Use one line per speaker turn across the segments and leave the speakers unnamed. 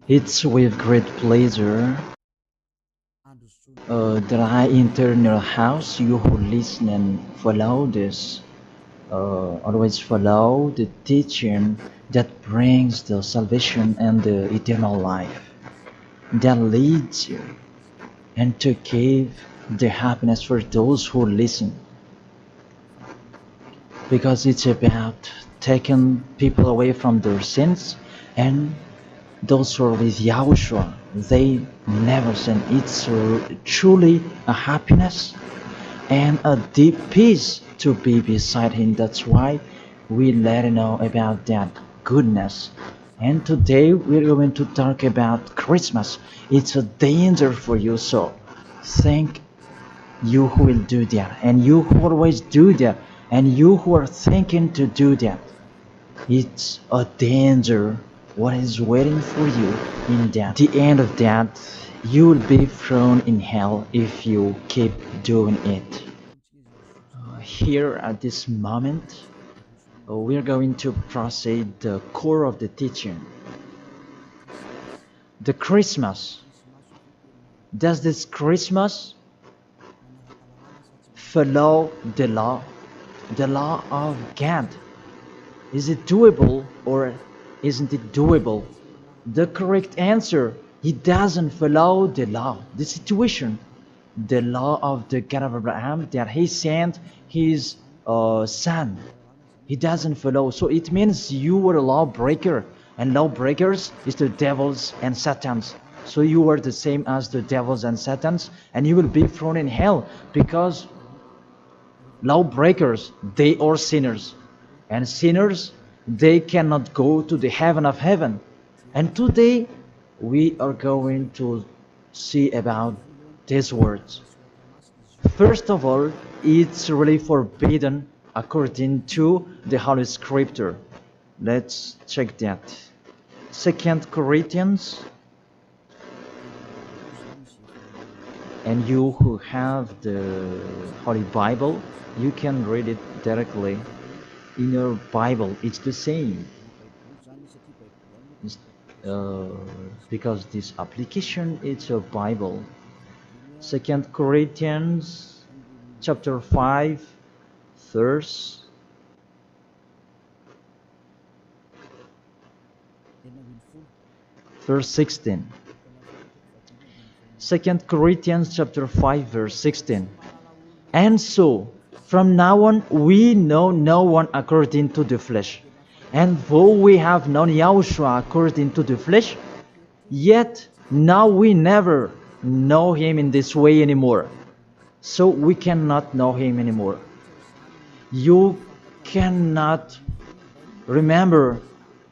It's with great pleasure that I enter your house. You who listen and follow this, always follow the teaching that brings the salvation and the eternal life, that leads you and to give the happiness for those who listen. Because it's about taking people away from their sins, and those who are with Yahushua, they never sin. It's truly a happiness and a deep peace to be beside Him. That's why we let you know about that goodness. And today we're going to talk about Christmas. It's a danger for you, so thank you who will do that, and you who always do that, and you who are thinking to do that. It's a danger what is waiting for you in that. The end of that, you will be thrown in hell if you keep doing it. Here at this moment, we are going to proceed the core of the teaching. The Christmas. Does this Christmas follow the law of God? Is it doable or isn't it doable? The correct answer, he doesn't follow the law, the situation, the law of the God of Abraham that he sent his son. He doesn't follow. So it means you were a lawbreaker, and lawbreakers is the devils and satans. So you are the same as the devils and satans, and you will be thrown in hell because lawbreakers, they are sinners, and sinners, they cannot go to the heaven of heaven. And today we are going to see about these words. First of all, it's really forbidden according to the Holy Scripture. Let's check that. 2 Corinthians, and you who have the Holy Bible, you can read it directly in your Bible. It's the same. Because this application, it's a Bible. 2 Corinthians chapter 5 verse 16. 2 Corinthians chapter 5 verse 16. And so from now on we know no one according to the flesh. And though we have known Yahushua according to the flesh, yet now we never know him in this way anymore. So we cannot know him anymore. You cannot remember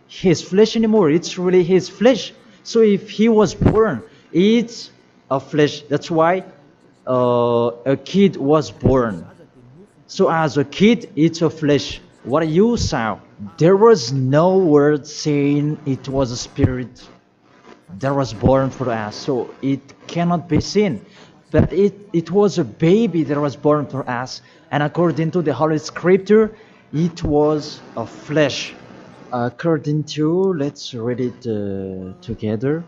his flesh anymore. It's really his flesh. So if he was born, it's a flesh. That's why a kid was born. So as a kid, it's a flesh. What you saw, there was no word saying it was a spirit that was born for us. So it cannot be seen. But it was a baby that was born for us. And according to the Holy Scripture, it was a flesh. According to, let's read it together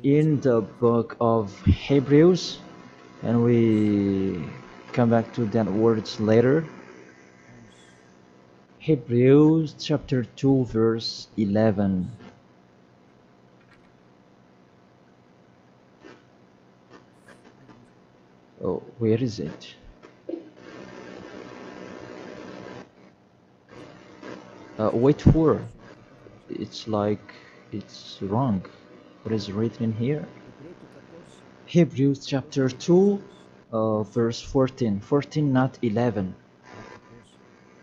in the book of Hebrews, and we come back to that words later. Hebrews chapter 2 verse 11. Oh, where is it? Wait for. It's like it's wrong. What is written in here? Hebrews chapter 2 verse 14. 14, not 11.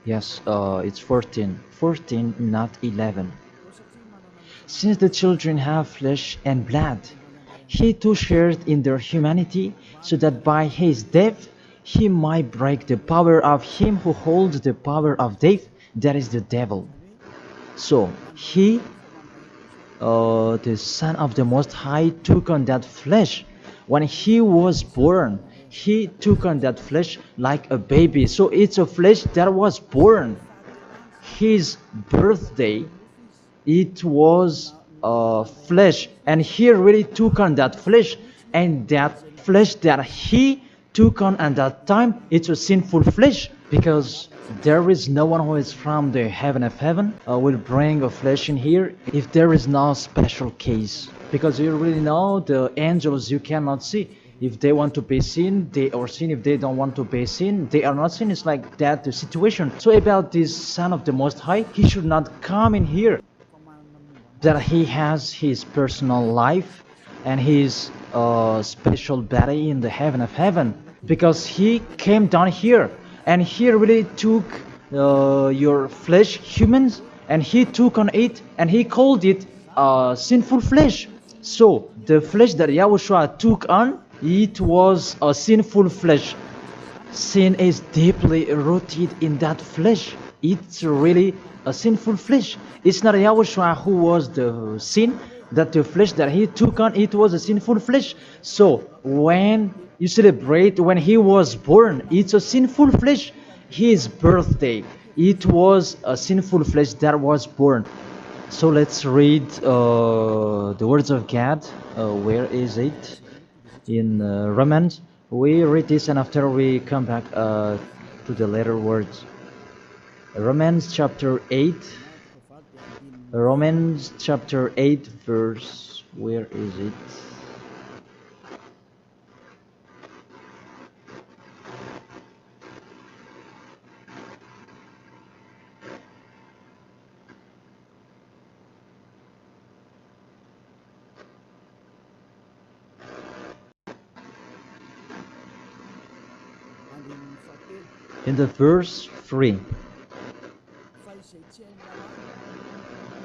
Yes, it's 14. 14, not 11. Since the children have flesh and blood, he too shared in their humanity, so that by his death he might break the power of him who holds the power of death, that is the devil. So he, the Son of the Most High, took on that flesh. When he was born, he took on that flesh like a baby. So it's a flesh that was born. His birthday, it was flesh, and he really took on that flesh, and that flesh that he took on at that time, it's a sinful flesh, because there is no one who is from the heaven of heaven will bring a flesh in here if there is no special case, because you really know the angels you cannot see. If they want to be seen, they are seen. If they don't want to be seen, they are not seen. It's like that the situation. So about this Son of the Most High, he should not come in here, that he has his personal life and his special body in the heaven of heaven, because he came down here and he really took your flesh, humans, and he took on it and he called it sinful flesh. So the flesh that Yahushua took on, it was a sinful flesh. Sin is deeply rooted in that flesh. It's really a sinful flesh. It's not Yahushua who was the sin, that the flesh that he took on, it was a sinful flesh. So when you celebrate when he was born, it's a sinful flesh. His birthday, it was a sinful flesh that was born. So let's read the words of God. Where is it? In Romans. We read this and after we come back to the later words. Romans chapter 8. Romans chapter 8 verse. Where is it? In the verse 3.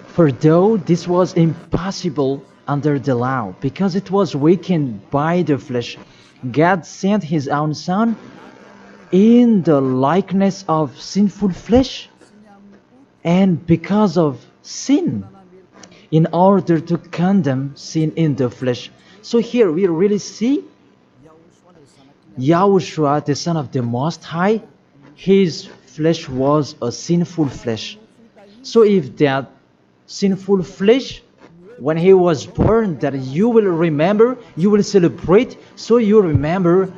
For though this was impossible under the law, because it was weakened by the flesh, God sent his own Son in the likeness of sinful flesh, and because of sin, in order to condemn sin in the flesh. So here we really see Yahushua, the Son of the Most High, his flesh was a sinful flesh. So if that sinful flesh, when he was born, that you will remember, you will celebrate, so you remember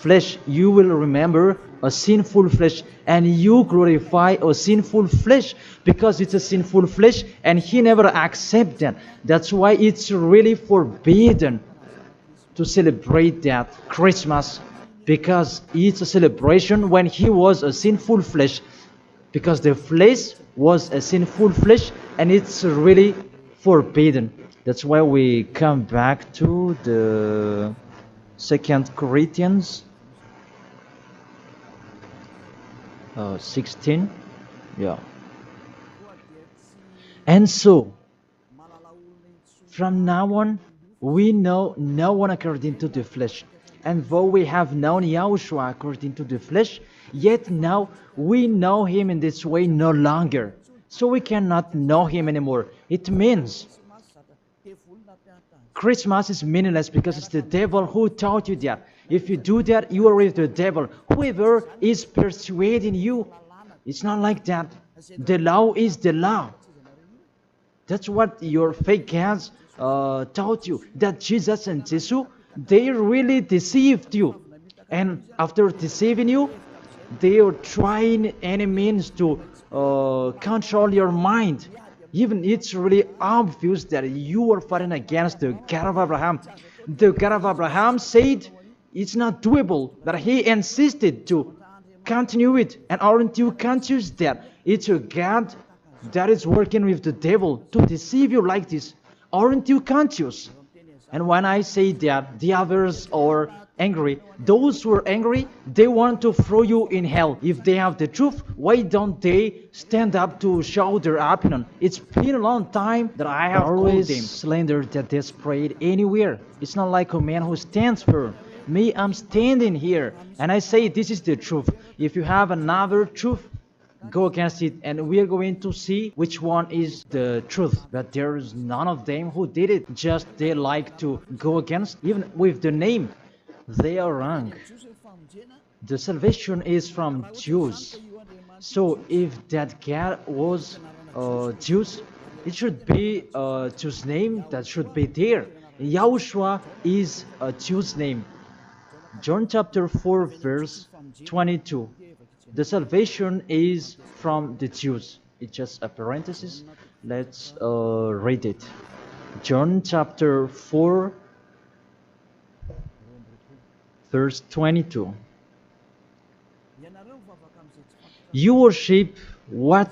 flesh, you will remember a sinful flesh, and you glorify a sinful flesh, because it's a sinful flesh, and he never accepts that. That's why it's really forbidden to celebrate that Christmas, because it's a celebration when he was a sinful flesh, because the flesh was a sinful flesh, and it's really forbidden. That's why we come back to the 2 Corinthians 16. Yeah. And so from now on we know no one according to the flesh. And though we have known Yahushua according to the flesh, yet now we know him in this way no longer. So we cannot know him anymore. It means Christmas is meaningless because it's the devil who taught you that. If you do that, you are with the devil. Whoever is persuading you, it's not like that. The law is the law. That's what your fake gods taught you, that Jesus and Jesus, they really deceived you. And after deceiving you, they are trying any means to control your mind. Even it's really obvious that you are fighting against the God of Abraham. The God of Abraham said it's not doable, but he insisted to continue it. And aren't you conscious that it's a God that is working with the devil to deceive you like this? Aren't you conscious? And when I say that the others are angry, those who are angry, they want to throw you in hell. If they have the truth, why don't they stand up to show their opinion? It's been a long time that I have always slandered that desperate anywhere. It's not like a man who stands firm. Me, I'm standing here, and I say this is the truth. If you have another truth, go against it, and we are going to see which one is the truth. But there is none of them who did it. Just they like to go against, even with the name. They are wrong. The salvation is from Jews. So if that God was Jews, It should be a Jew's name that should be there. Yahushua is a Jew's name. John chapter 4 verse 22. The salvation is from the Jews. It's just a parenthesis. Let's read it. John chapter 4 verse 22. You worship what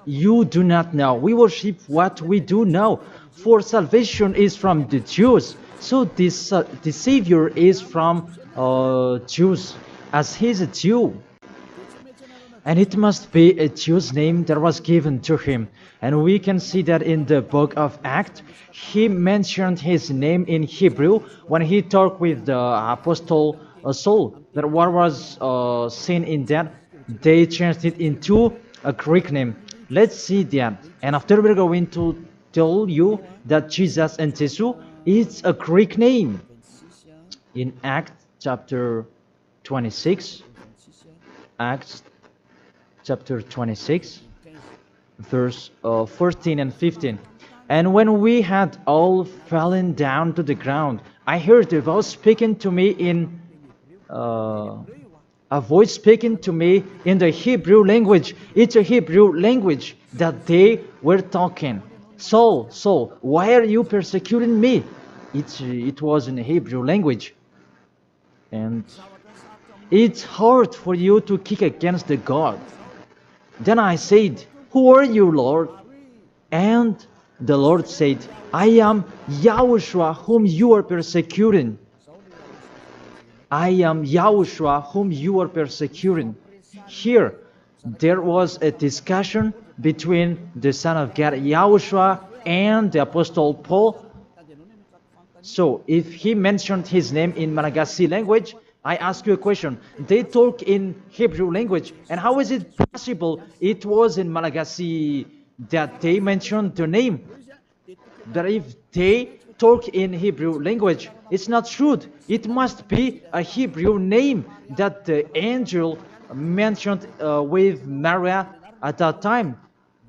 you do not know. We worship what we do know. For salvation is from the Jews. So this the Savior is from Jews, as he is a Jew. And it must be a Jew's name that was given to him. And we can see that in the book of Acts, he mentioned his name in Hebrew when he talked with the apostle Saul. That what was seen in that, they changed it into a Greek name. Let's see that. And after we're going to tell you that Jesus and Jesus is a Greek name. In Acts chapter 26, Acts chapter 26, verse 14 and 15. And when we had all fallen down to the ground, I heard a voice speaking to me in the Hebrew language. It's a Hebrew language that they were talking. Saul, Saul, why are you persecuting me? It was in Hebrew language. And it's hard for you to kick against the God. Then I said, who are you, Lord? And the Lord said, I am Yahushua whom you are persecuting. I am Yahushua whom you are persecuting. Here, there was a discussion between the Son of God, Yahushua, and the Apostle Paul. So, if he mentioned his name in Malagasy language, I ask you a question. They talk in Hebrew language, and how is it possible it was in Malagasy that they mentioned the name? That if they talk in Hebrew language, it's not true. It must be a Hebrew name that the angel mentioned with Maria at that time.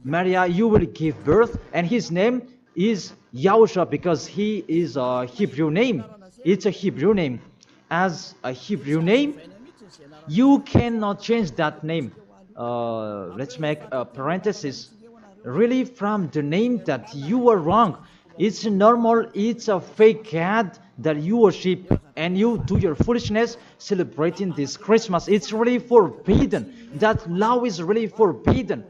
Maria, you will give birth, and his name is Yahushua because he is a Hebrew name. It's a Hebrew name. As a Hebrew name, you cannot change that name. Let's make a parenthesis. Really, from the name that you are wrong. It's normal, it's a fake God that you worship and you do your foolishness celebrating this Christmas. It's really forbidden. That law is really forbidden.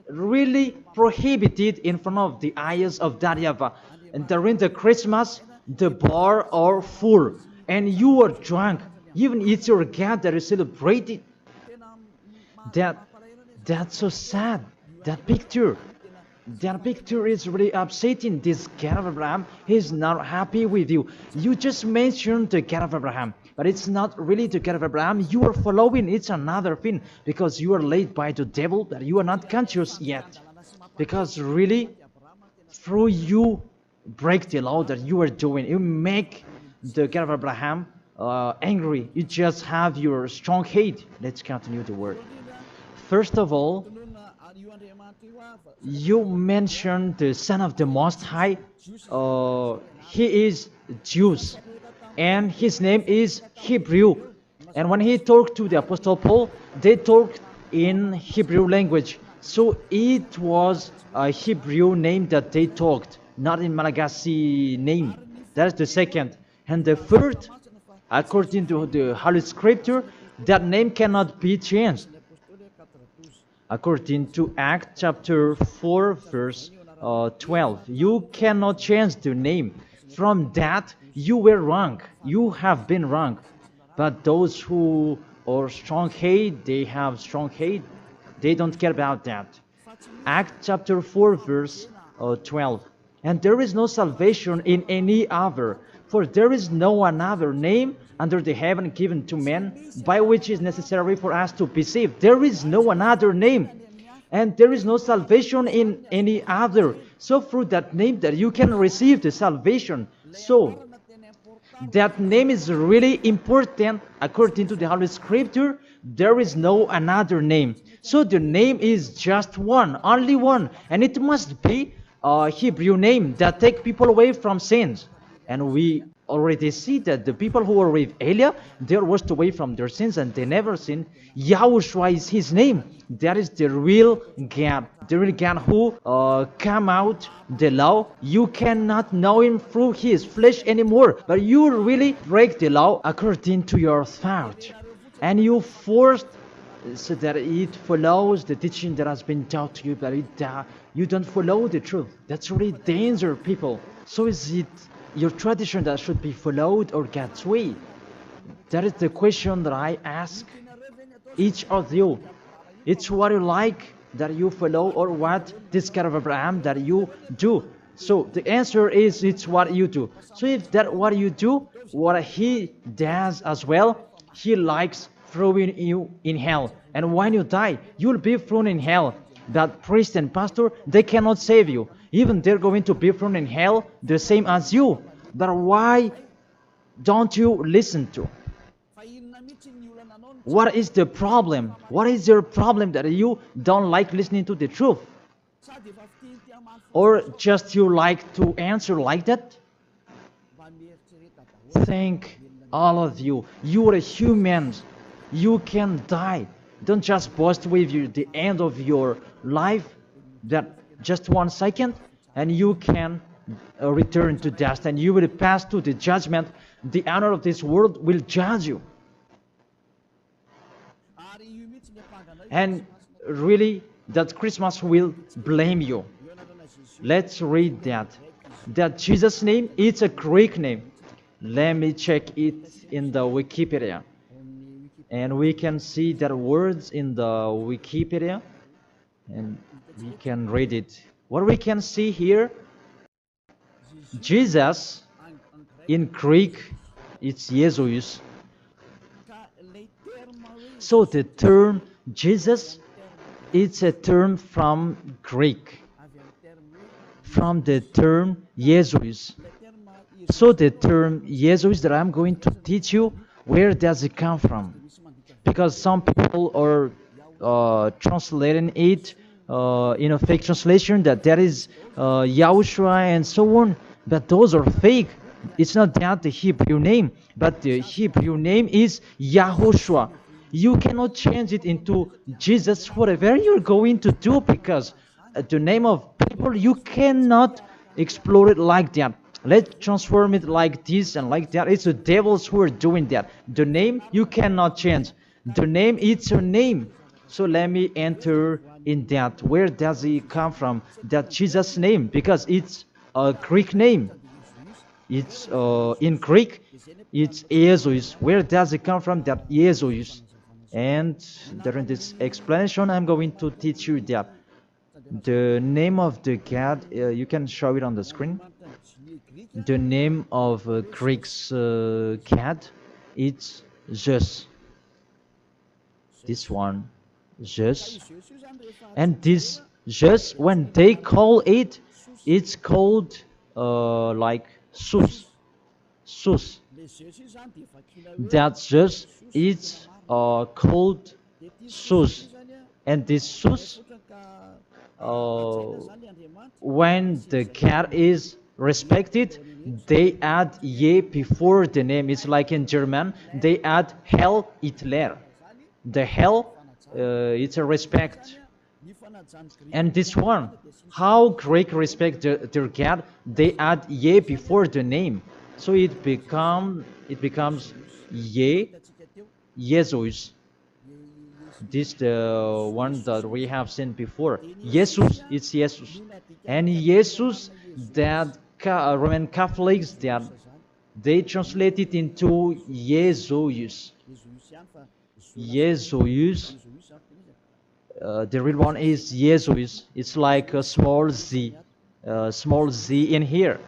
Really prohibited in front of the eyes of that YAHVAH. And during the Christmas, the bar are full. And you are drunk. Even it's your God that is celebrated. That's so sad. That picture is really upsetting. This God of Abraham, he's not happy with you. You just mentioned the God of Abraham, but it's not really the God of Abraham you are following. It's another thing, because you are led by the devil that you are not conscious yet. Because really, through you break the law that you are doing, you make the God of Abraham angry. You just have your strong hate. Let's continue the word. First of all, you mentioned the Son of the Most High. He is Jews, and his name is Hebrew. And when he talked to the Apostle Paul, they talked in Hebrew language. So it was a Hebrew name that they talked, not in Malagasy name. That is the second. And the third, according to the Holy Scripture, that name cannot be changed. According to Acts chapter 4 verse 12, you cannot change the name. From that, you were wrong. You have been wrong. But those who are strong hate, they have strong hate. They don't care about that. Acts chapter 4 verse 12. And there is no salvation in any other, for there is no another name under the heaven given to men by which is necessary for us to be saved. There is no another name, and there is no salvation in any other. So through that name that you can receive the salvation. So that name is really important according to the Holy Scripture. There is no another name. So the name is just one, only one, and it must be Hebrew name that take people away from sins. And we already see that the people who were with Elia, they were washed away from their sins and they never sinned. Yahushua is his name. That is the real God. The real God who come out the law. You cannot know him through his flesh anymore. But you really break the law according to your thought. And you forced so that it follows the teaching that has been taught to you, but you don't follow the truth. That's really danger, people. So is it your tradition that should be followed or God's way? That is the question that I ask each of you. It's what you like that you follow or what this God of Abraham that you do. So the answer is it's what you do. So if that what you do, what he does as well, he likes throwing you in hell. And when you die, you'll be thrown in hell. That priest and pastor, they cannot save you. Even they're going to be thrown in hell the same as you. But why don't you listen to? What is the problem? What is your problem that you don't like listening to the truth? Or just you like to answer like that? Think all of you. You are humans. You can die. Don't just boast with you the end of your life, that just 1 second, and you can return to dust, and you will pass to the judgment. The honor of this world will judge you. And really, that Christmas will blame you. Let's read that. That Jesus' name, it's a Greek name. Let me check it in the Wikipedia. And we can see that words in the Wikipedia. And we can read it. What we can see here, Jesus, in Greek, it's Jesus. So the term Jesus, it's a term from Greek, from the term Jesus. So the term Jesus that I'm going to teach you, where does it come from? Because some people are translating it in a fake translation that is Yahushua and so on, but those are fake. It's not that the Hebrew name, but the Hebrew name is YAHOSHUA. You cannot change it into Jesus, whatever you're going to do, because the name of people, you cannot explore it like that. Let's transform it like this and like that. It's the devils who are doing that. The name, you cannot change. The name, it's a name. So let me enter in that. Where does it come from? That Jesus' name, because it's a Greek name. It's in Greek, it's Jesus. Where does it come from? That Jesus. And during this explanation, I'm going to teach you that the name of the God, you can show it on the screen. The name of Greek's cat, it's Zeus. This one, Zeus. And this Zeus, when they call it, it's called like Sus. Sus. That Zeus is called Sus. And this Sus, when the cat is respected, they add ye before the name. It's like in German, they add Hell Hitler. The hell, it's a respect. And this one, how Greek respect their God, they add ye before the name. So it becomes ye, Jesus. This the one that we have seen before. Jesus, it's Jesus. And Jesus, that Roman Catholics, that they translate it into Jesus. Jesus. The real one is Jesus. It's like a small z in here.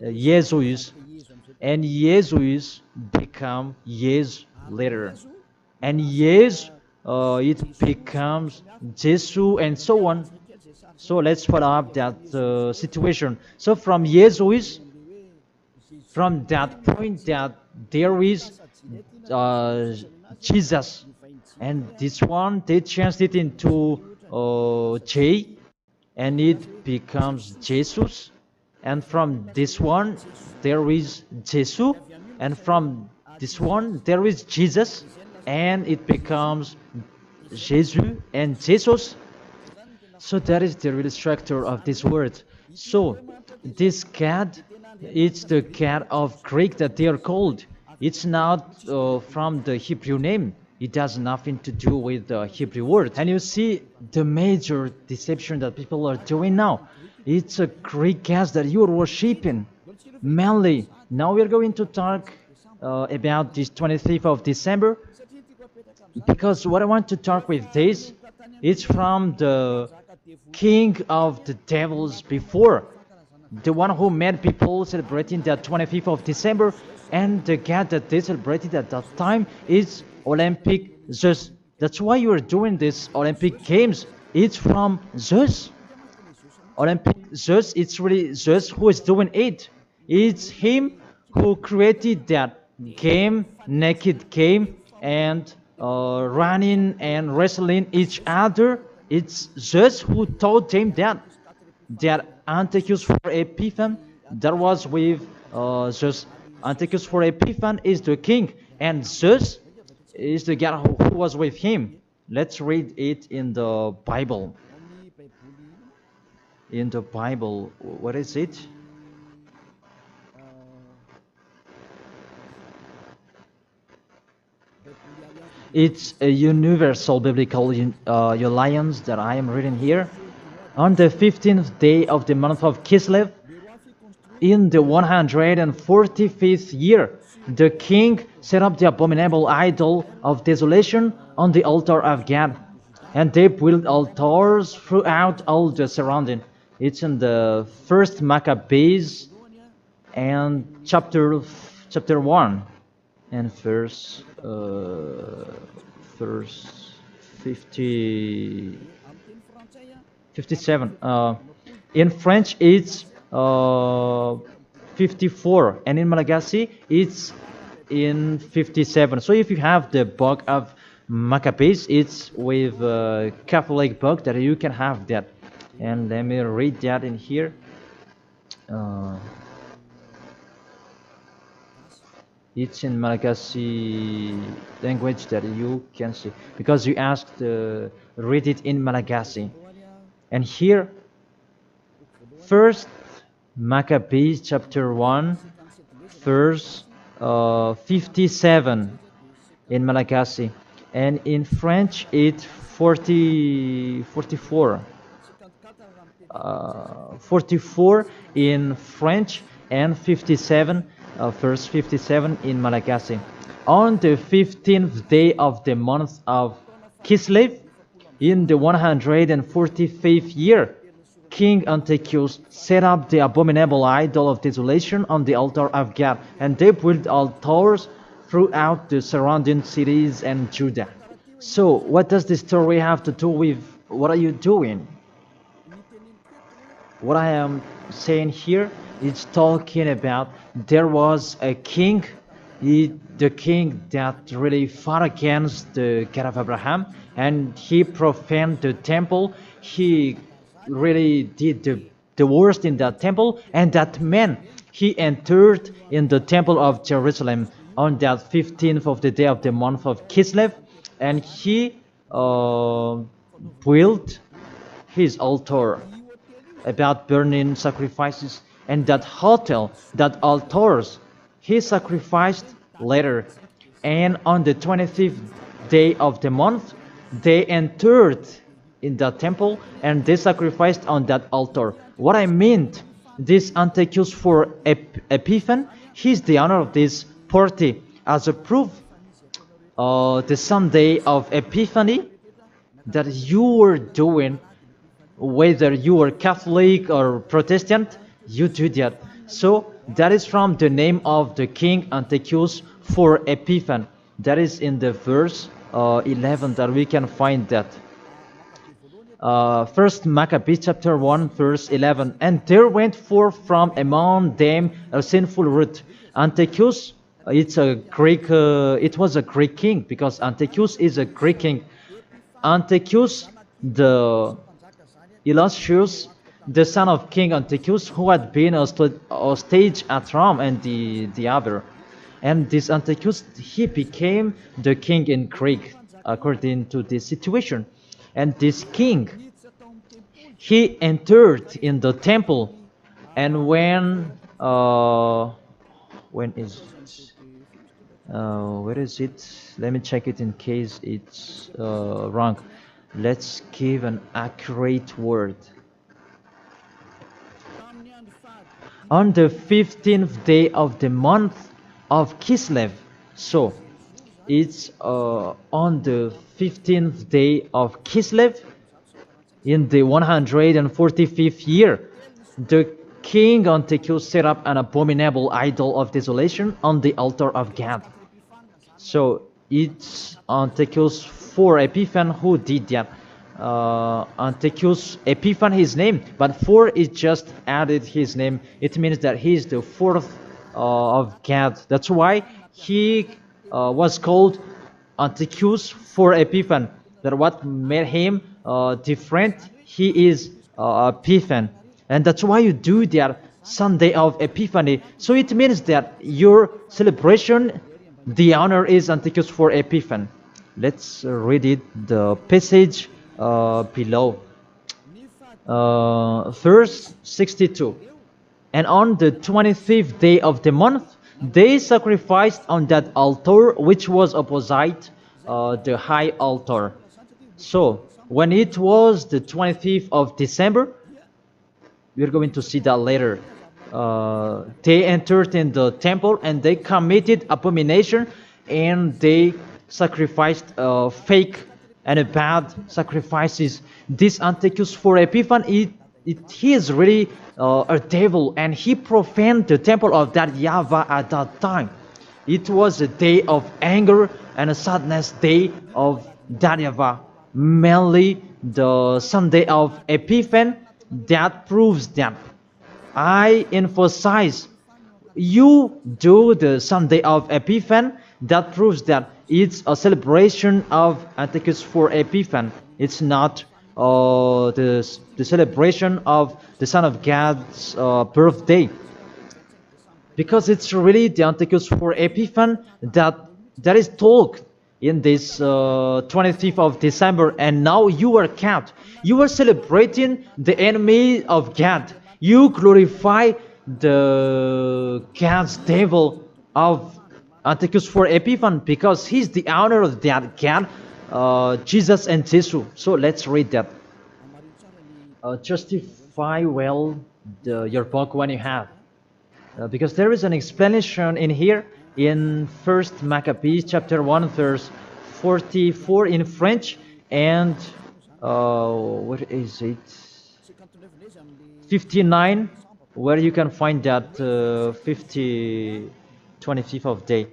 Jesus. And Jesus become Yes later. And Yes, it becomes Jesus and so on. So let's follow up that situation. So from Jesus, from that point that there is Jesus. And this one, they changed it into J. and it becomes Jesus. And from this one, there is Jesus. And from this one, there is Jesus. And it becomes Jesus and Jesus. So that is the real structure of this word. So this cat, it's the cat of Greek that they are called. It's not from the Hebrew name. It has nothing to do with the Hebrew word. And you see the major deception that people are doing now. It's a Greek cat that you are worshipping. Mainly, now we are going to talk about this 25th of December. Because what I want to talk with this, it's from the king of the devils before. The one who made people celebrating the 25th of December, and the god that they celebrated at that time is Olympic Zeus. That's why you are doing this Olympic Games. It's from Zeus. Olympic Zeus, it's really Zeus who is doing it. It's him who created that game, naked game, and running and wrestling each other. It's Zeus who taught them that. That Antiochus for Epiphan, that was with Zeus. Antiochus for Epiphan is the king, and Zeus is the god who was with him. Let's read it in the Bible. In the Bible, what is it? It's a universal biblical alliance that I am reading here. On the 15th day of the month of Kislev, in the 145th year, the king set up the abominable idol of desolation on the altar of God, and they built altars throughout all the surrounding. It's in the first Maccabees and chapter 1 and verse 57. In French, it's 54, and in Malagasy, it's in 57. So if you have the book of Maccabees, it's with a Catholic book that you can have that. And let me read that in here. It's in Malagasy language that you can see, because you asked read it in Malagasy. And here, first Maccabees chapter 1, verse 57 in Malagasy, and in French it's 44 in French, and 57 verse 57 in Malagasy. On the 15th day of the month of Kislev, in the 145th year, King Antiochus set up the abominable idol of desolation on the altar of God, and they built altars throughout the surrounding cities and Judah. So, what does this story have to do with what are you doing? What I am saying here is talking about there was a king, the king that really fought against the God of Abraham, and he profaned the temple. He really did the worst in that temple, and that man, he entered in the temple of Jerusalem on that 15th of the day of the month of Kislev, and he built his altar about burning sacrifices, and that hotel, that altars, he sacrificed later. And on the 25th day of the month, they entered in that temple and they sacrificed on that altar. What I meant, this Antiochus for Epiphan, he's the owner of this party. As a proof, the Sunday of Epiphany that you were doing, whether you are Catholic or Protestant, you do that. So that is from the name of the king Antiochus for Epiphan. That is in the verse 11 that we can find that. First Maccabees chapter 1 verse 11. And there went forth from among them a sinful root. Antiochus, it was a Greek king, because Antiochus is a Greek king. Antiochus, the Illustrious, the son of King Antiochus, who had been a stage at Rome and the other. And this Antiochus, he became the king in Greek, according to this situation. And this king, he entered in the temple, and when is it? Where is it? Let me check it in case it's wrong. Let's give an accurate word. On the 15th day of the month of Kislev. So it's on the 15th day of Kislev in the 145th year. The king Antiochus set up an abominable idol of desolation on the altar of God. So it's Antiochus for Epiphan who did that. Antiochus Epiphan his name, but for it just added his name. It means that he is the fourth of God. That's why he was called Antiochus for Epiphan. That what made him different. He is Epiphan, and that's why you do that Sunday of Epiphany. So it means that your celebration, the honor is Antiochus for Epiphan. Let's read it, the passage below. Verse 62. And on the 25th day of the month, they sacrificed on that altar which was opposite the high altar. So when it was the 25th of December, we're going to see that later. They entered in the temple and they committed abomination, and they sacrificed fake and bad sacrifices. This Antiochus for Epiphan, he is really a devil, and he profaned the temple of that YAHVAH at that time. It was a day of anger and a sadness day of that YAHVAH. Mainly the Sunday of Epiphan, that proves that. I emphasize, you do the Sunday of Epiphan, that proves that it's a celebration of Antiochus for Epiphan. It's not the celebration of the Son of God's birthday, because it's really the Antiochus for Epiphan that is told in this 25th of December, and now you are kept. You are celebrating the enemy of God. You glorify the God's devil of Antiochus for Epiphan, because he's the honor of that God, Jesus and Jesus. So let's read that. Justify well your book when you have, because there is an explanation in here in 1st Maccabees chapter 1 verse 44 in French, and what is it, 59, where you can find that 25th of day.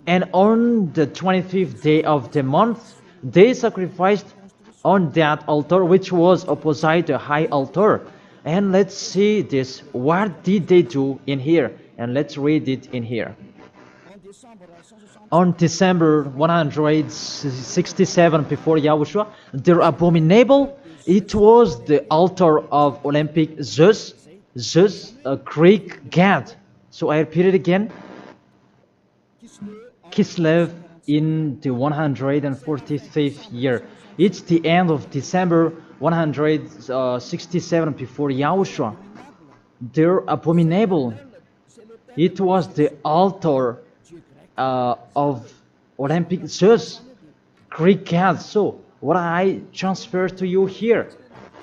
And on the 25th day of the month, they sacrificed on that altar which was opposite the high altar. And let's see this. What did they do in here? And let's read it in here. On December 167 before Yahushua, their abominable, it was the altar of Olympic Zeus, a Greek god. So I repeat it again. Kislev in the 145th year. It's the end of December 167 before Yahushua. Their abominable, it was the altar of Olympic Zeus, Greek god. So what I transfer to you here,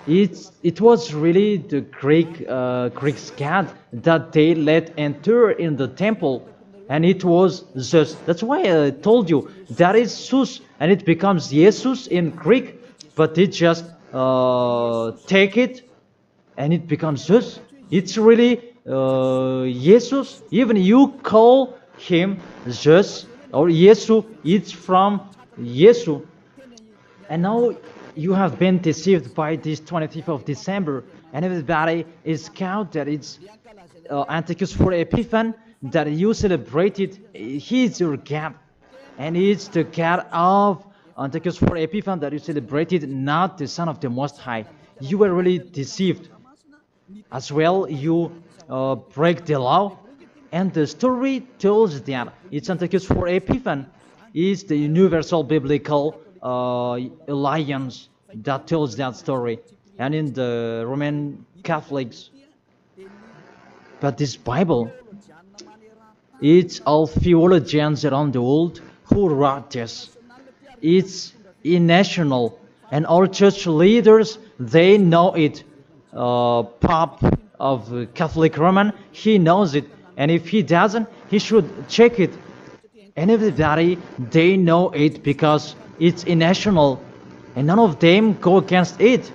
it was really the Greek god that they let enter in the temple, and it was Zeus. That's why I told you that is Zeus, and it becomes Jesus in Greek, but they just take it and it becomes Zeus. It's really Jesus. Even you call him Zeus or Yesu, it's from Yesu. And now you have been deceived by this 25th of December, and everybody is count that it's Antiochus for Epiphan, that you celebrated. He is your God, and he is the God of Antiochus for Epiphan that you celebrated not the Son of the Most High. You were really deceived. As well, you break the law. And the story tells that it's Antiochus for Epiphan is the universal biblical alliance that tells that story. And in the Roman Catholics, but this Bible, it's all theologians around the world who wrote this. It's national, and all church leaders, they know it. Pope of Catholic Roman, he knows it, and if he doesn't, he should check it. And everybody, they know it because it's national, and none of them go against it.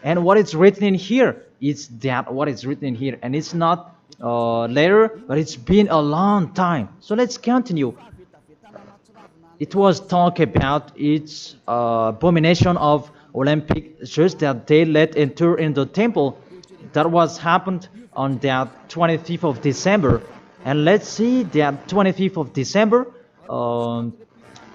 And what is written in here, it's that what is written in here, and it's not later, but it's been a long time. So let's continue. It was talk about its abomination of Olympic Jews that they let enter in the temple. That was happened on that 25th of December. And let's see that 25th of December,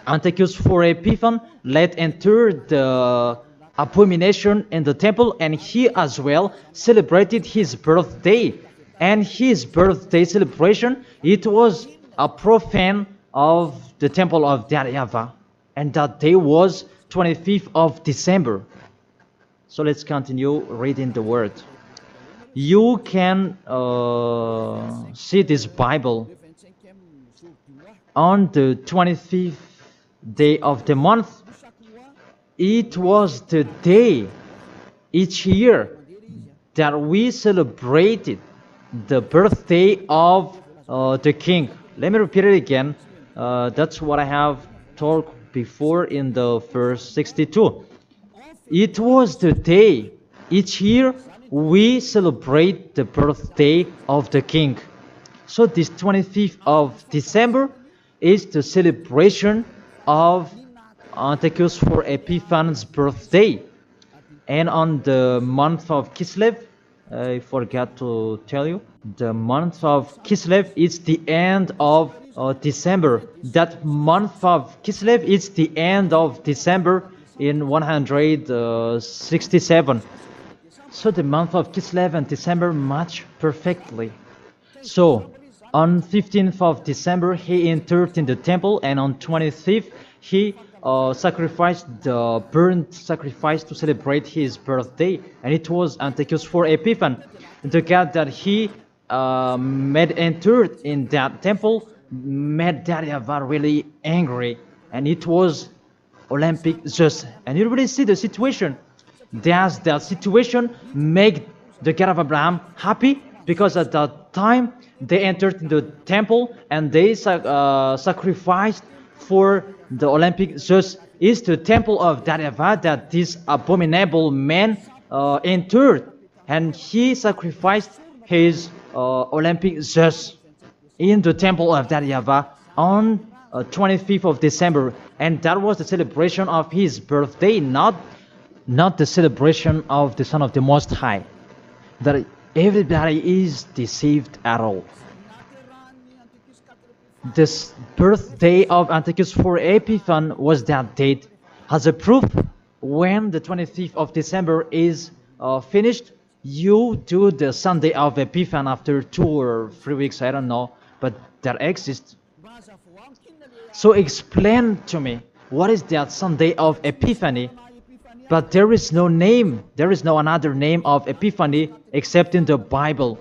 Antiochus for Epiphan let enter the abomination in the temple, and he as well celebrated his birthday. And his birthday celebration, it was a profane of the temple of YAHVAH, and that day was 25th of December. So let's continue reading the word. You can see this Bible on the 25th day of the month. It was the day each year that we celebrated the birthday of the king. Let me repeat it again. That's what I have talked before in the verse 62. It was the day each year we celebrate the birthday of the king. So this 25th of December is the celebration of Antiochus for Epiphan's birthday. And on the month of Kislev, I forgot to tell you, the month of Kislev is the end of December. That month of Kislev is the end of December in 167. So the month of Kislev and December match perfectly. So on 15th of December he entered in the temple, and on 25th he sacrificed the burnt sacrifice to celebrate his birthday, and it was Antiochus for Epiphan. The God that he made entered in that temple made YAHVAH really angry, and it was Olympic Zeus. And you really see the situation. Does that situation make the God of Abraham happy? Because at that time they entered into the temple and they sacrificed for the Olympic Zeus. Is the temple of YAHVAH that this abominable man entered, and he sacrificed his Olympic Zeus in the temple of YAHVAH on 25th of December, and that was the celebration of his birthday, not the celebration of the Son of the Most High. That everybody is deceived at all. This birthday of Antiochus for Epiphan was that date. As a proof, when the 25th of December is finished, you do the Sunday of Epiphan after 2 or 3 weeks, I don't know, but that exists. So explain to me, what is that Sunday of Epiphany? But there is no name, there is no another name of Epiphany except in the Bible.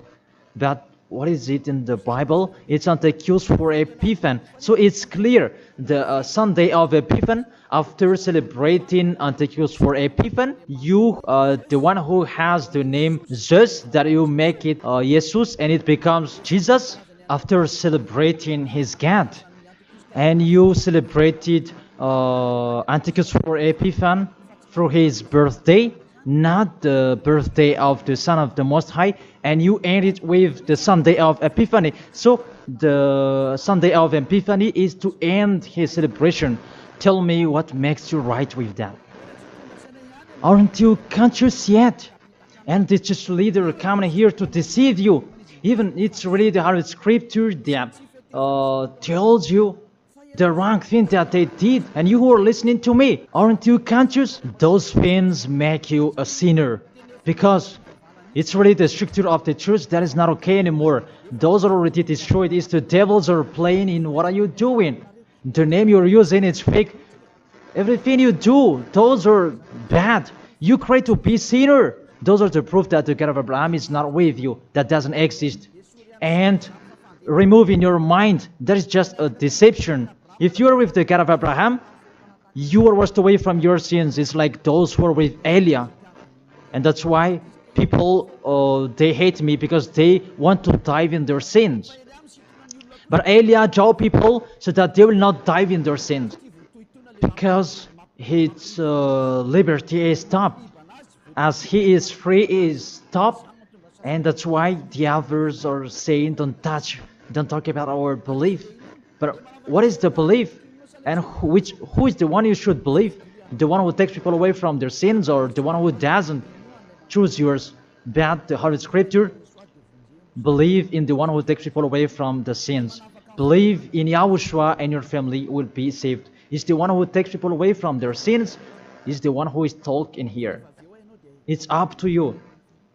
But what is it in the Bible? It's Antiochus for Epiphan. So it's clear, the Sunday of Epiphan, after celebrating Antiochus for Epiphan, you, the one who has the name Zeus, that you make it Jesus, and it becomes Jesus after celebrating his God. And you celebrated Antiochus for Epiphan through his birthday, not the birthday of the Son of the Most High, and you end it with the Sunday of Epiphany. So the Sunday of Epiphany is to end his celebration. Tell me what makes you right with that. Aren't you conscious yet? And the church leader coming here to deceive you. Even it's really the Holy Scripture that tells you the wrong thing that they did, and you who are listening to me, aren't you conscious? Those things make you a sinner, because it's really the structure of the church that is not okay anymore. Those are already destroyed. It's the devils are playing in. What are you doing? The name you're using is fake. Everything you do, those are bad. You try to be sinner. Those are the proof that the God of Abraham is not with you. That doesn't exist. And remove in your mind, that is just a deception. If you are with the God of Abraham, you are washed away from your sins. It's like those who are with Elia. And that's why people, they hate me, because they want to dive in their sins. But Elia told people so that they will not dive in their sins, because his liberty is stopped. As he is free, he is stopped. And that's why the others are saying, don't talk about our belief. But what is the belief? And who is the one you should believe? The one who takes people away from their sins, or the one who doesn't? Choose yours. But the Holy Scripture, believe in the one who takes people away from the sins. Believe in Yahushua and your family will be saved. It's the one who takes people away from their sins. Is the one who is talking here. It's up to you.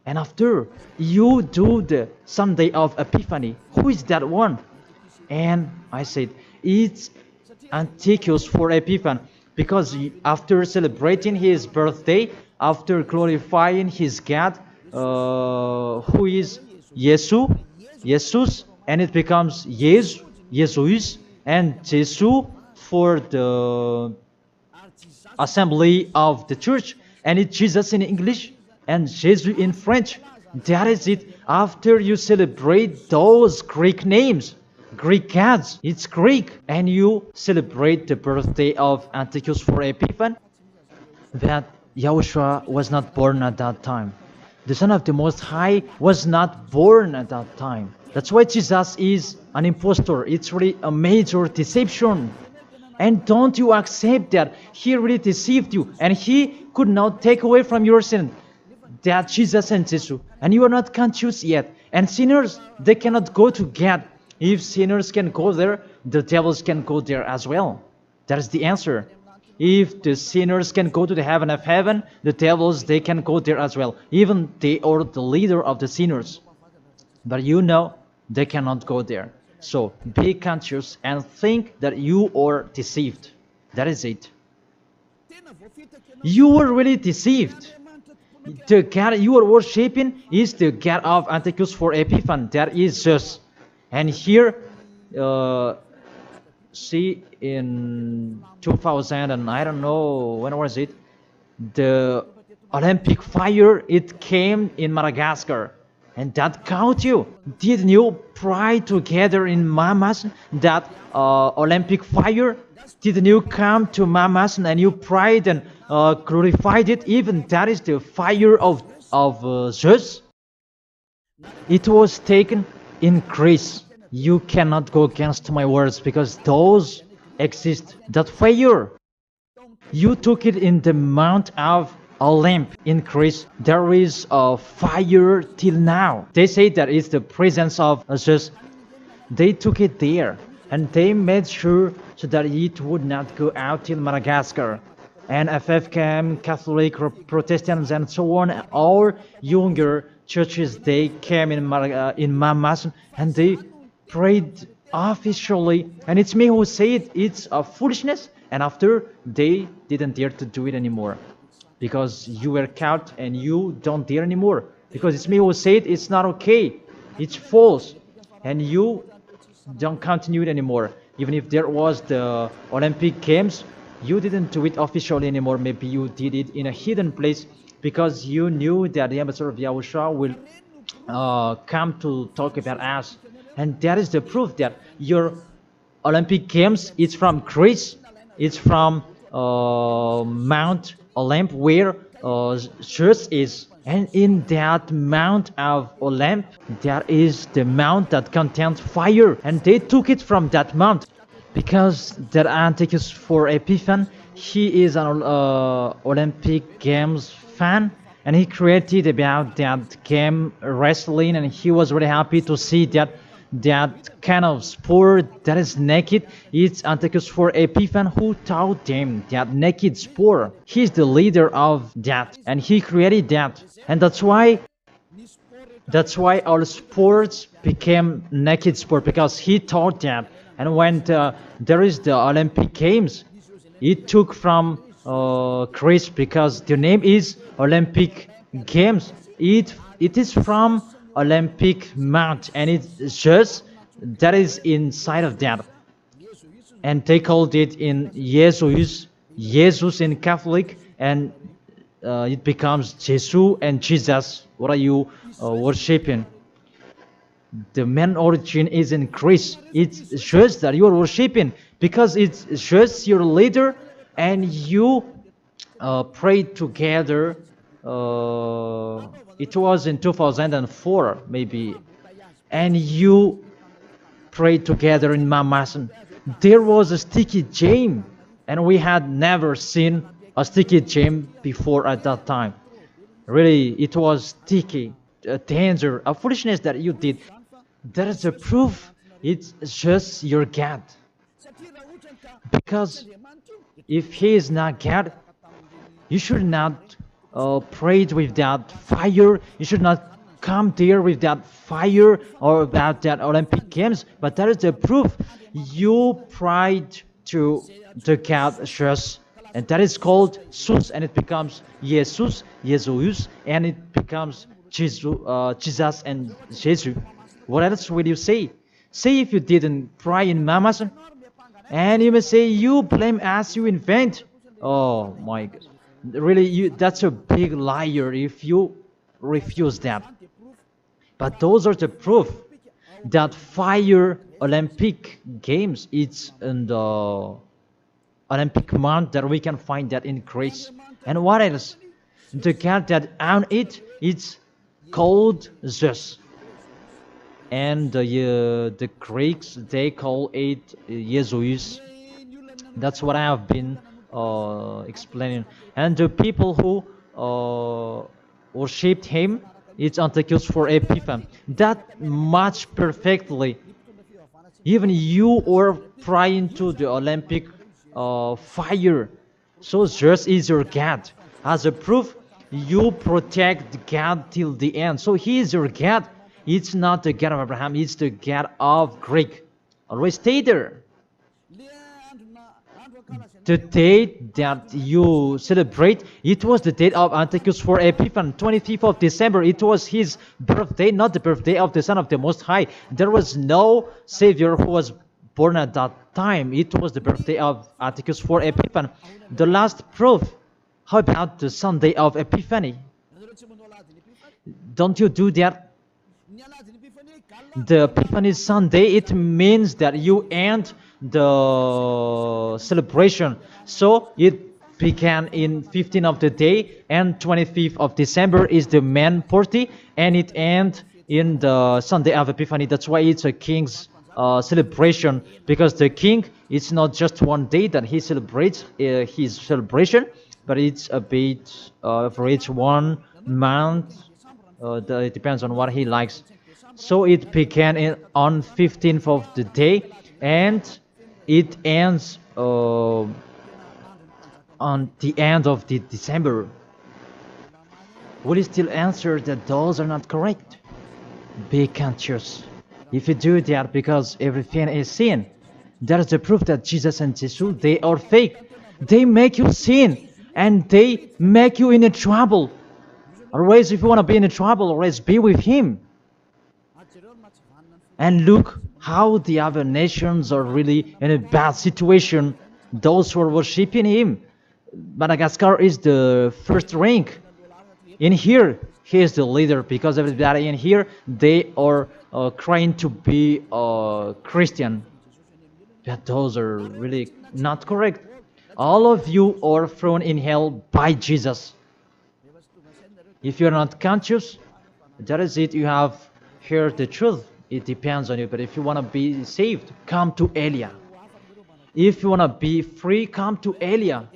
And after you do the Sunday of Epiphany, who is that one? And I said, it's Antiochus for Epiphany, because after celebrating his birthday, after glorifying his God, who is Jesus, and it becomes Jesus, and Jesus for the assembly of the church, and it's Jesus in English and Jesus in French. That is it. After you celebrate those Greek names, Greek gods, it's Greek, and you celebrate the birthday of Antiochus for Epiphany, that Yahushua was not born at that time. The Son of the Most High was not born at that time. That's why Jesus is an impostor. It's really a major deception. And don't you accept that he really deceived you, and he could not take away from your sin, that Jesus and Jesus, and you are not conscious yet. And sinners, they cannot go to God. If sinners can go there, the devils can go there as well. That is the answer. If the sinners can go to the heaven of heaven, the devils, they can go there as well. Even they are the leader of the sinners. But you know, they cannot go there. So be conscious and think that you are deceived. That is it. You were really deceived. The God you are worshipping is the God of Antiochus for Epiphany. That is Zeus. And here, see, in 2000, and I don't know, when was it? The Olympic fire, it came in Madagascar. And that caught you. Didn't you pray together in Mamas that Olympic fire? Didn't you come to Mamas and you prayed and glorified it? Even that is the fire of Zeus. It was taken in Greece. You cannot go against my words, because those exist. That fire, you took it in the Mount of Olymp in Greece. There is a fire till now. They say that it's the presence of Zeus. They took it there, and they made sure so that it would not go out till Madagascar. And FFKM, Catholic, Protestants, and so on, all younger churches, they came in Mamas, and they prayed officially. And it's me who said it's a foolishness, and after they didn't dare to do it anymore, because you were caught and you don't dare anymore, because it's me who said it's not okay, it's false, and you don't continue it anymore. Even if there was the Olympic Games, you didn't do it officially anymore. Maybe you did it in a hidden place, because you knew that the ambassador of Yahushua will come to talk about us. And that is the proof that your Olympic Games is from Greece. It's from Mount Olymp, where Zeus is. And in that Mount of Olymp, there is the mount that contains fire. And they took it from that mount, because that Antiochus for Epiphany, he is an Olympic Games fan, and he created about that game wrestling, and he was really happy to see that that kind of sport that is naked. It's Antiochus for Epiphan who taught them that naked sport. He's the leader of that, and he created that, and that's why all sports became naked sport, because he taught that. And when there is the Olympic Games, it took from Greece, because the name is Olympic Games. It is from Olympic Mount, and it's just that is inside of that, and they called it in Jesus in Catholic, and it becomes Jesus and Jesus. What are you worshiping? The main origin is in Greece. It's just that you are worshiping because it's just your leader, and you pray together. It was in 2004 maybe, and you prayed together in Mamasan. There was a sticky jam, and we had never seen a sticky jam before at that time. Really, it was sticky, a danger, a foolishness that you did. That is a proof. It's just your God. Because if He is not God, you should not pray with that fire. You should not come there with that fire or about that Olympic Games. But that is the proof. You prayed to the God just, and that is called Jesus, and it becomes Jesus, and it becomes Jesus and Jesus. What else will you say? Say if you didn't pray in Mamasan, and you may say you blame us, you invent. Oh my God. Really, that's a big liar if you refuse that. But those are the proof that fire Olympic Games, it's in the Olympic month that we can find that in Greece. And what else? The God that on it, it's called Zeus. And the Greeks, they call it Jesus. That's what I have been explaining. And the people who worshipped him, it's Antiochus for Epiphan. That much perfectly. Even you are praying to the Olympic fire. So Zeus is your God. As a proof, you protect God till the end. So He is your God. It's not the God of Abraham, it's the God of Greek. Always stay there. The date that you celebrate, it was the date of Antiochus for Epiphan, 25th of December. It was his birthday, not the birthday of the Son of the Most High. There was no Savior who was born at that time. It was the birthday of Antiochus for Epiphan. The last proof, how about the Sunday of Epiphany? Don't you do that? The Epiphany Sunday, it means that you end the celebration. So it began in 15th of the day, and 25th of December is the main party, and it ends in the Sunday of Epiphany. That's why it's a king's celebration, because the king, it's not just one day that he celebrates his celebration, but it's a bit for each 1 month. It depends on what he likes. So it began on 15th of the day, and it ends on the end of the December. Will you still answer that those are not correct? Be conscious. If you do that, because everything is sin, that is the proof that Jesus and Jesus, they are fake. They make you sin, and they make you in a trouble. Always, if you want to be in a trouble, always be with Him. And look how the other nations are really in a bad situation. Those who are worshipping Him. Madagascar is the first rank. In here, he is the leader, because everybody in here, they are trying to be Christian. But those are really not correct. All of you are thrown in hell by Jesus. If you're not conscious, that is it. You have heard the truth. It depends on you. But if you want to be saved, come to Elia. If you want to be free, come to Elia.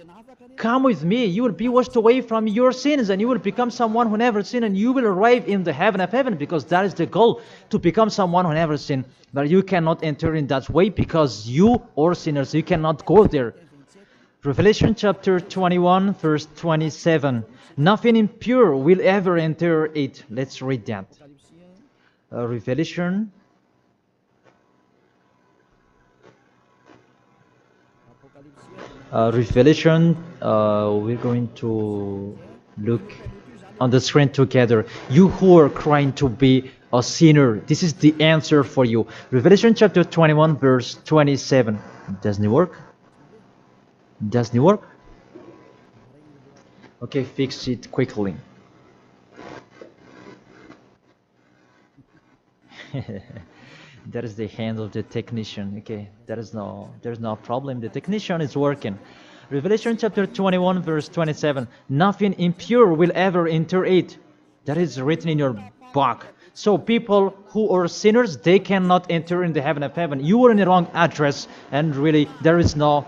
come with me. You will be washed away from your sins, and you will become someone who never sinned, and you will arrive in the heaven of heaven, because that is the goal, to become someone who never sinned. But you cannot enter in that way, because you are sinners. You cannot go there. Revelation chapter 21, verse 27. Nothing impure will ever enter it. Let's read that. Revelation. We're going to look on the screen together. You who are trying to be a sinner, this is the answer for you. Revelation chapter 21, verse 27. Doesn't it work? Doesn't it work? Okay, fix it quickly. That is the hand of the technician. Okay, there's no problem. The technician is working. Revelation chapter 21, verse 27. Nothing impure will ever enter it. That is written in your book. So people who are sinners, they cannot enter in the heaven of heaven. You are in the wrong address, and really there is no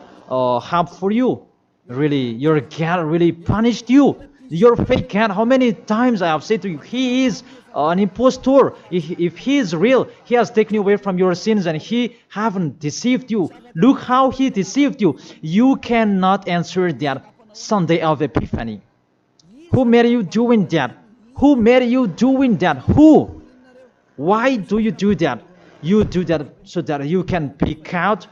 help for you. Really, your God really punished you. Your fake God, how many times I have said to you, he is an impostor. If he is real, he has taken you away from your sins, and he haven't deceived you. Look how he deceived you. You cannot answer that Sunday of Epiphany. Who made you doing that? Who made you doing that? Who? Why do you do that? You do that so that you can pick out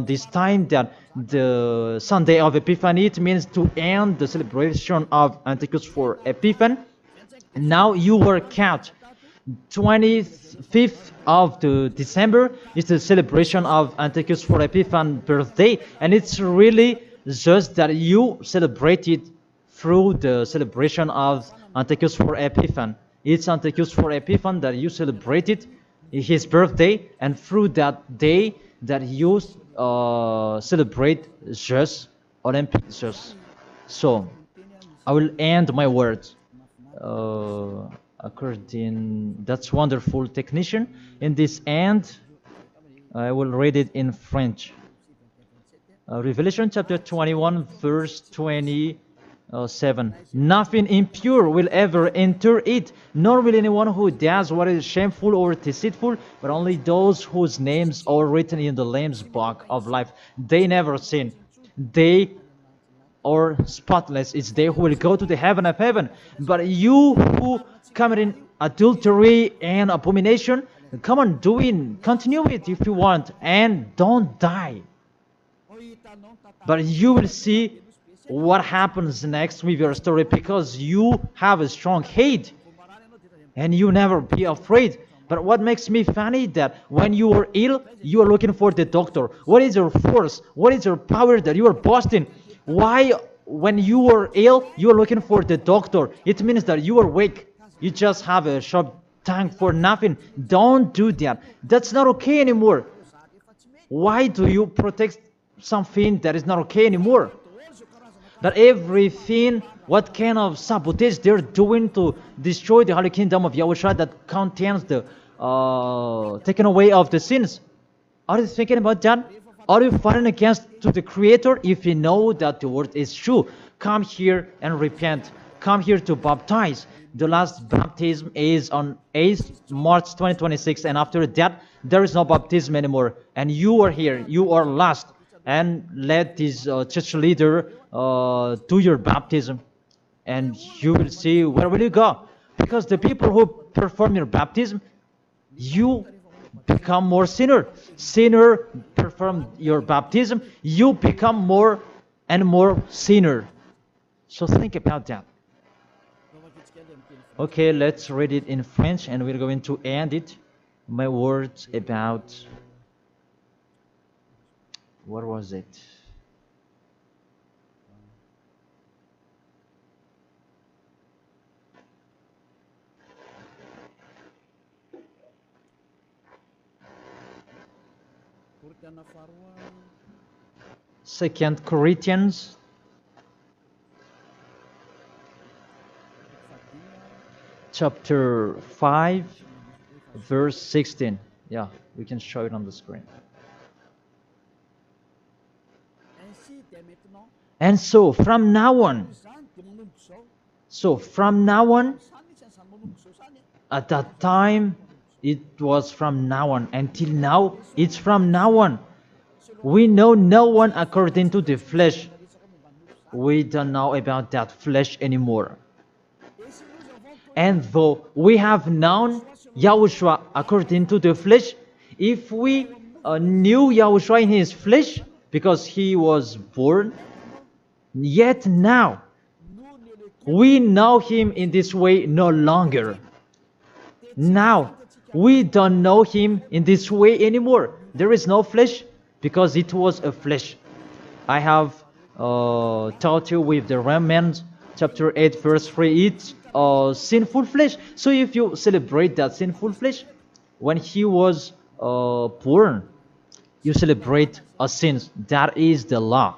this time that the Sunday of Epiphany. It means to end the celebration of Antichrist for Epiphany. Now you work out. 25th of the December is the celebration of Antichrist for Epiphany birthday, and it's really just that you celebrate it through the celebration of Antichrist for Epiphany. It's Antichrist for Epiphany that you celebrate it, his birthday, and through that day that you celebrate just Olympic just. So I will end my words according. That's wonderful, technician. In this end, I will read it in French. Revelation chapter 21, verse 27. Nothing impure will ever enter it, nor will anyone who does what is shameful or deceitful, but only those whose names are written in the Lamb's book of life. They never sin. They are spotless. It's they who will go to the heaven of heaven. But you who commit adultery and abomination, come on, continue it if you want, and don't die. But you will see what happens next with your story, because you have a strong hate and you never be afraid. But what makes me funny that when you are ill, you are looking for the doctor. What is your force? What is your power that you are boasting? Why, when you are ill, you are looking for the doctor? It means that you are weak. You just have a sharp tongue for nothing. Don't do that. That's not okay anymore. Why do you protect something that is not okay anymore? That everything, what kind of sabotage they're doing to destroy the Holy Kingdom of Yahushua that contains the taken away of the sins. Are you thinking about that? Are you fighting against to the Creator? If you know that the word is true, come here and repent. Come here to baptize. The last baptism is on 8th March 2026, and after that, there is no baptism anymore. And you are here. You are lost. And let this church leader do your baptism, and you will see where will you go. Because the people who perform your baptism, you become more sinner. Sinner perform your baptism, you become more and more sinner. So think about that. Okay, let's read it in French, and we're going to end it. My words about, what was it? Second Corinthians chapter 5 verse 16. Yeah, we can show it on the screen. And so from now on, at that time, it was from now on. Until now, it's from now on. We know no one according to the flesh. We don't know about that flesh anymore. And though we have known Yahushua according to the flesh, if we knew Yahushua in his flesh, because he was born, yet now we know him in this way no longer. Now we don't know him in this way anymore. There is no flesh because it was a flesh. I have taught you with the Romans chapter 8 verse 3, it's sinful flesh. So if you celebrate that sinful flesh, when he was born, you celebrate a sin. That is the law.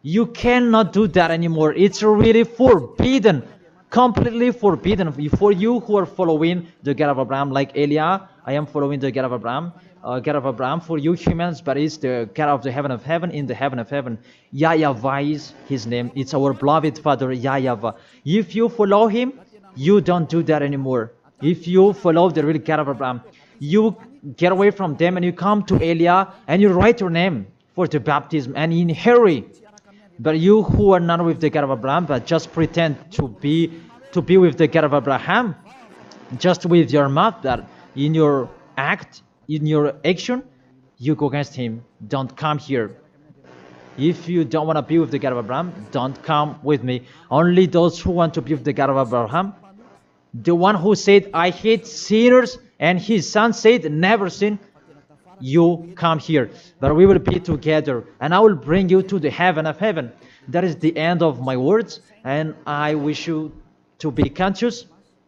You cannot do that anymore. It's really forbidden, completely forbidden. For you who are following the God of Abraham, like Elia, I am following the God of Abraham. God of Abraham, for you humans, but it's the God of the heaven of heaven, in the heaven of heaven. YAHVAH is his name. It's our beloved Father, YAHVAH. If you follow him, you don't do that anymore. If you follow the real God of Abraham, you get away from them and you come to Elia and you write your name for the baptism and in hurry. But you who are not with the God of Abraham, but just pretend to be with the God of Abraham, just with your mouth, that in your act, in your action, you go against him. Don't come here. If you don't want to be with the God of Abraham, don't come with me. Only those who want to be with the God of Abraham, the one who said, I hate sinners, and his son said, never sin, you come here. But we will be together, and I will bring you to the heaven of heaven. That is the end of my words, and I wish you to be conscious.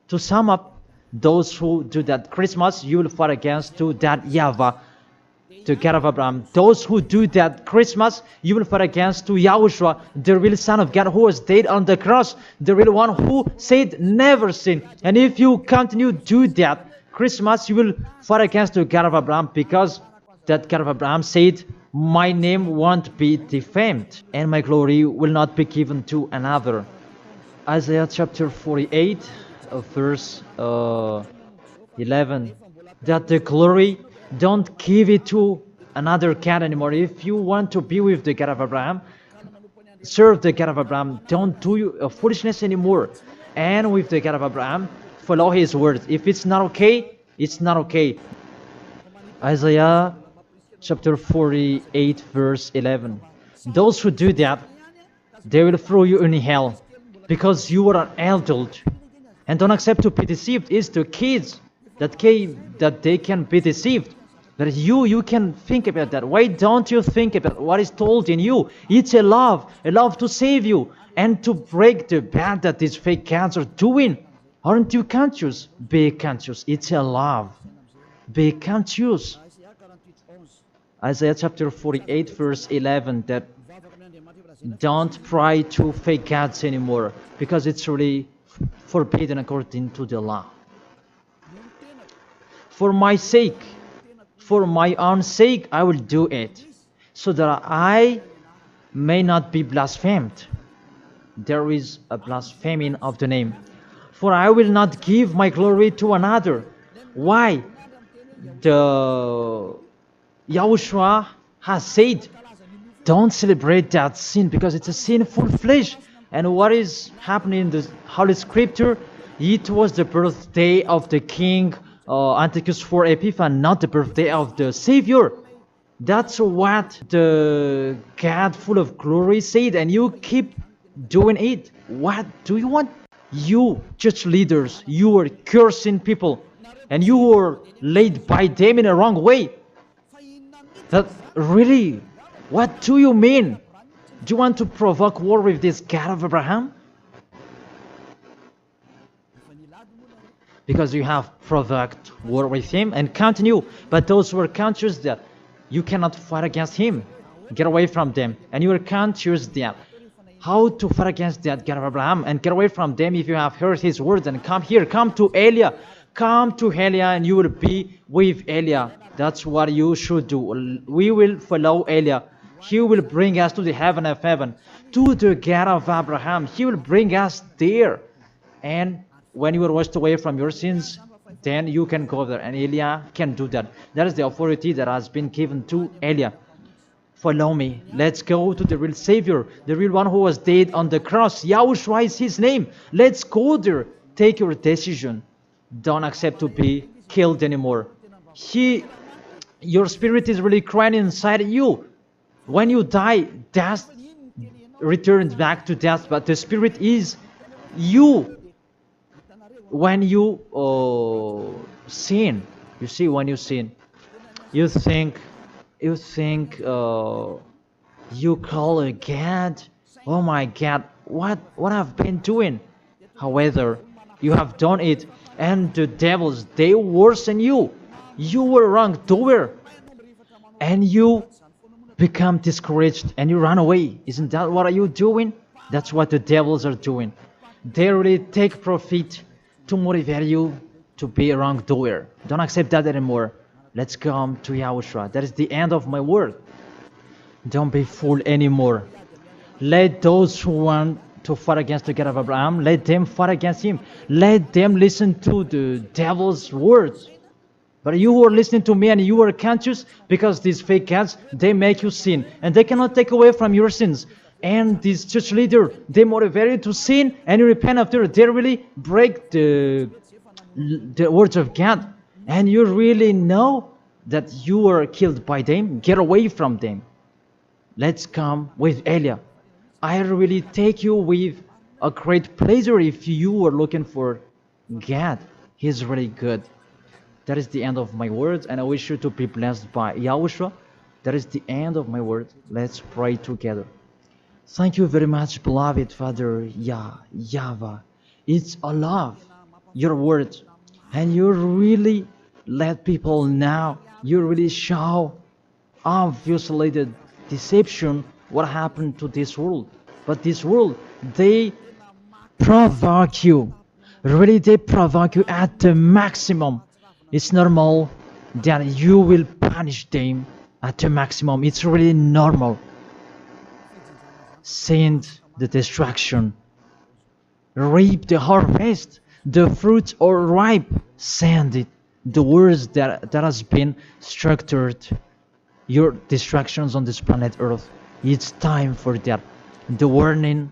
To sum up, those who do that Christmas, you will fight against to that YAHVAH, the God of Abraham. Those who do that Christmas, you will fight against to Yahushua, the real Son of God who was dead on the cross, the real one who said never sin. And if you continue to do that Christmas, you will fight against the God of Abraham, because that God of Abraham said, my name won't be defamed and my glory will not be given to another. Isaiah chapter 48 verse 11, that the glory, don't give it to another God anymore. If you want to be with the God of Abraham, serve the God of Abraham, don't do foolishness anymore. And with the God of Abraham, follow his words. If it's not okay, it's not okay. Isaiah chapter 48 verse 11, those who do that, they will throw you in hell, because you are an adult and don't accept to be deceived. It's the kids that they can be deceived. But you can think about that. Why don't you think about what is told in you? It's a love to save you and to break the bad that these fake gods are doing. Aren't you conscious? Be conscious. It's a love. Be conscious. Isaiah chapter 48 verse 11, that don't pray to fake gods anymore, because it's really forbidden according to the law. For my sake, for my own sake, I will do it, so that I may not be blasphemed. There is a blaspheming of the name. For I will not give my glory to another. Why? The Yahushua has said, don't celebrate that sin, because it's a sinful flesh. And what is happening in the Holy Scripture? It was the birthday of the king Antiochus IV Epiphanes, not the birthday of the Savior. That's what the God full of glory said, and you keep doing it. What do you want? You church leaders, you are cursing people, and you are led by them in a wrong way. That really, what do you mean? Do you want to provoke war with this God of Abraham? Because you have provoked war with him and continue. But those who are conscious that you cannot fight against him, get away from them. And you are conscious that how to fight against that God of Abraham and get away from them. If you have heard his words, and come here, come to Elia. Come to Elia and you will be with Elia. That's what you should do. We will follow Elia. He will bring us to the heaven of heaven, to the God of Abraham. He will bring us there. And when you are washed away from your sins, then you can go there. And Eliah can do that. That is the authority that has been given to Eliah. Follow me. Let's go to the real Savior, the real one who was dead on the cross. Yahushua is his name. Let's go there. Take your decision. Don't accept to be killed anymore. Your spirit is really crying inside you. When you die, death returns back to death, but the spirit is you. When you sin, you see, when you sin, you think you call a God, oh my God, what I've been doing. However, you have done it, and the devils, they worsen you. You were wrongdoer, and you become discouraged, and you run away. Isn't that what are you doing? That's what the devils are doing. They really take profit to motivate you to be a wrongdoer. Don't accept that anymore. Let's come to Yahushua. That is the end of my word. Don't be fooled anymore. Let those who want to fight against the God of Abraham, let them fight against him. Let them listen to the devil's words. But you who are listening to me and you are conscious, because these fake gods, they make you sin. And they cannot take away from your sins. And this church leader, they motivate you to sin and you repent after. They really break the words of God. And you really know that you were killed by them. Get away from them. Let's come with Eliah. I really take you with a great pleasure if you are looking for God. He's really good. That is the end of my words, and I wish you to be blessed by Yahushua. That is the end of my words. Let's pray together. Thank you very much, beloved Father YAHVAH. It's a love, your words, and you really let people know. You really show obviously the deception, what happened to this world. But this world, they provoke you. Really, they provoke you at the maximum. It's normal that you will punish them at the maximum. It's really normal. Send the destruction. Reap the harvest. The fruits are ripe. Send it. The words that has been structured. Your distractions on this planet Earth. It's time for that. The warning,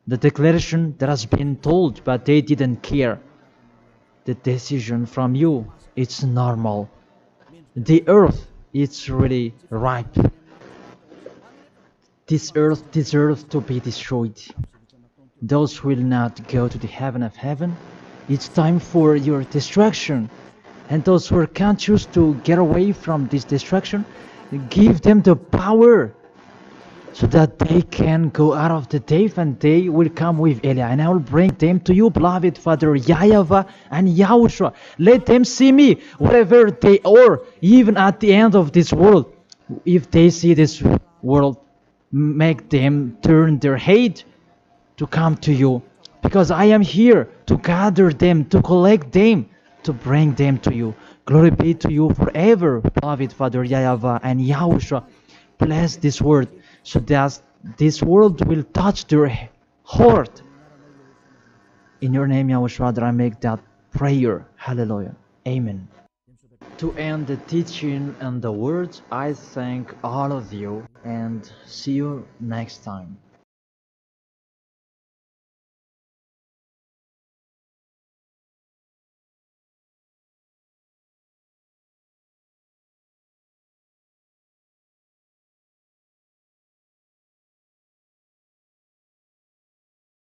the declaration that has been told, but they didn't care. The decision from you, it's normal. The earth, it's really ripe. This earth deserves to be destroyed. Those will not go to the heaven of heaven. It's time for your destruction. And those who are conscious to get away from this destruction, give them the power so that they can go out of the cave and they will come with Eliah. And I will bring them to you, beloved Father YAHVAH and Yahushua. Let them see me wherever they are, even at the end of this world. If they see this world, make them turn their head to come to you. Because I am here to gather them, to collect them, to bring them to you. Glory be to you forever, beloved Father YAHVAH and Yahushua. Bless this word so that this world will touch their heart. In your name, Yahushua, that I make that prayer. Hallelujah. Amen. To end the teaching and the words, I thank all of you and see you next time.